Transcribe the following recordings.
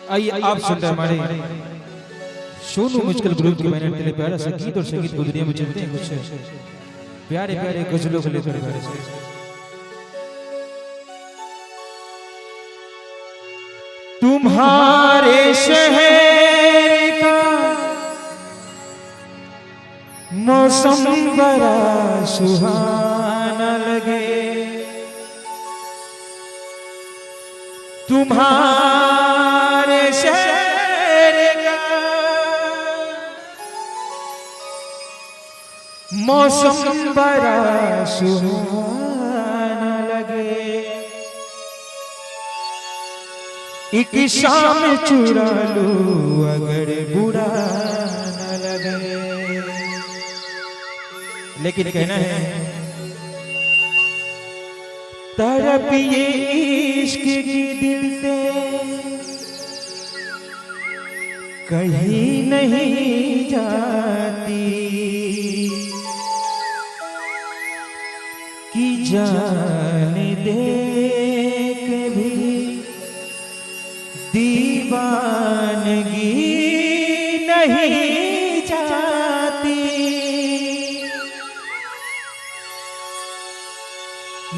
आइए आप सुन रहे हमारे सोनू मुश्किल ग्रुप की मेहनत के लिए प्यारा सा गीत और संगीत को दुनिया में चलते हैं कुछ प्यारे प्यारे गजलों को लेकर प्यारे से तुम्हारे शहर का मौसम बड़ा सुहाना लगे, तुम्हारे शहर का मौसम बड़ा सुहाना लगे, एक शाम चुरा लूं अगर बुरा न लगे। लेकिन कहना है तड़प ये इश्क की दिल से कहीं नहीं जाती कि जान दे के भी दीवानगी नहीं जाती,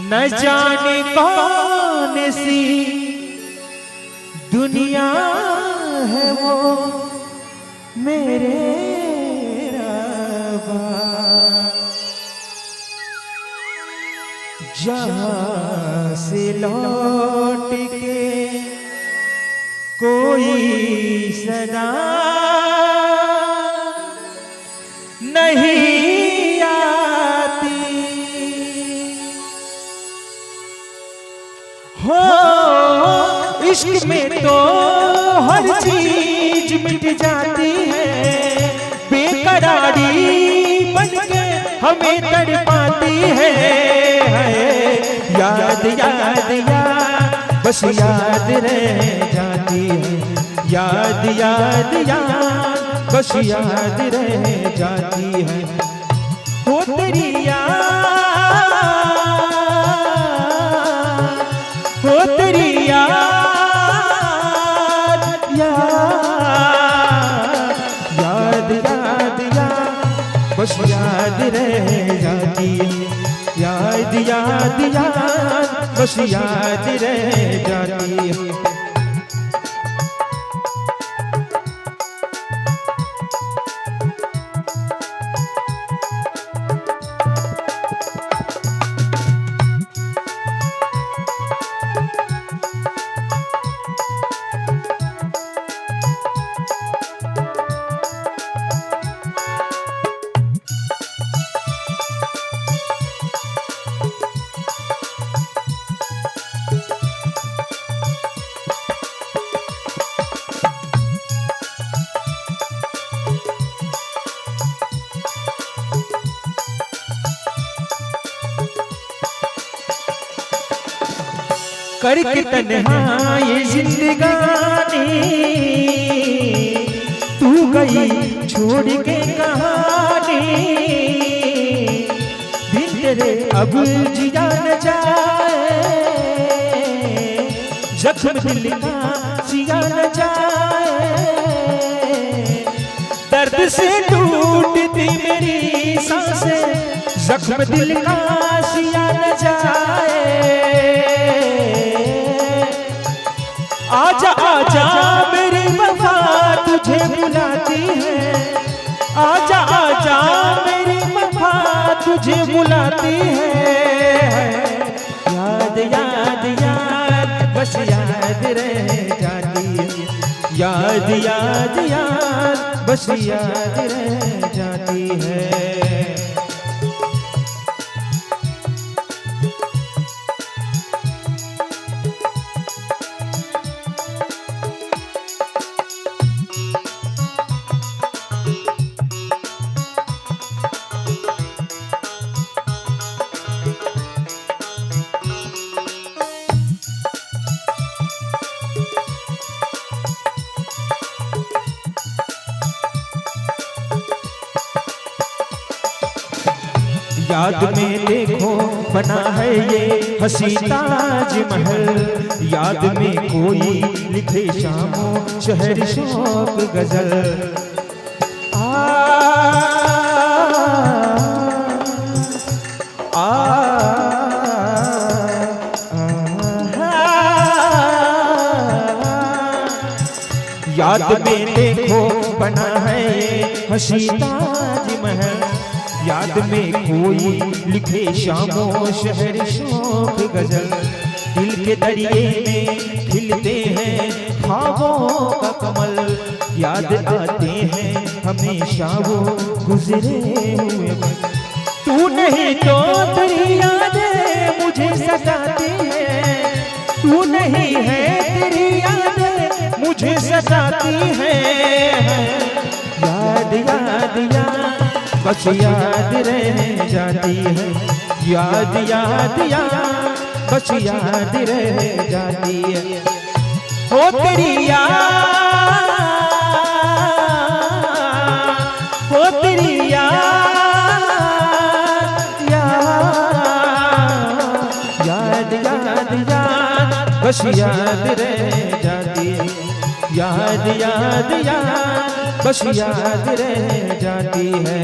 न जाने कौन सी दुनिया है वो मेरे रब्बा, जहाँ से लौट के कोई सदा नहीं आती हो। इश्क में तो हर चीज मिट जाती है, बेकरारी बनके हमें तड़पाती है। याद याद याद बस याद रह जाती है, याद याद याद बस याद रह जाती है। हो तेरी याद, हो तेरी याद, याद याद याद बस याद रह जाती है, याद याद याद बस याद रह जाती है। करके तन्हा ये जिंदगानी तू गई छोड़ के कहानी, बिन तेरे अब जिया न जाए, जख्म दिल का सिया न जाए, दर्द से टूटती मेरी सांसें, जख्म दिल का सिया न जाए। आजा आजा मेरी वफा तुझे बुलाती है, आजा आजा मेरी वफा तुझे बुलाती है। याद याद याद बस याद रह जाती है, याद याद याद बस याद रह जाती है। याद में देखो बना है ये हसी ताजमहल, याद में कोई लिखे शामों शहर शौक गजल। याद में देखो बना है ये हसी ताजमहल, याद में कोई लिखे शामों शहर शौक गजल। दिल के दरिए में खिलते हैं ख्वाबों का कमल, याद आते हैं हमेशा वो गुजरे हुए पल। तू नहीं तो तेरी यादें मुझे सताती है, तू नहीं है तेरी यादें मुझे सताती है। याद याद याद बस याद रह जाती है, याद याद याद बस याद रह जाती है। हो तेरी याद, हो तेरी याद, याद याद याद बस याद रह जाती है, याद याद याद बस याद रह जाती है।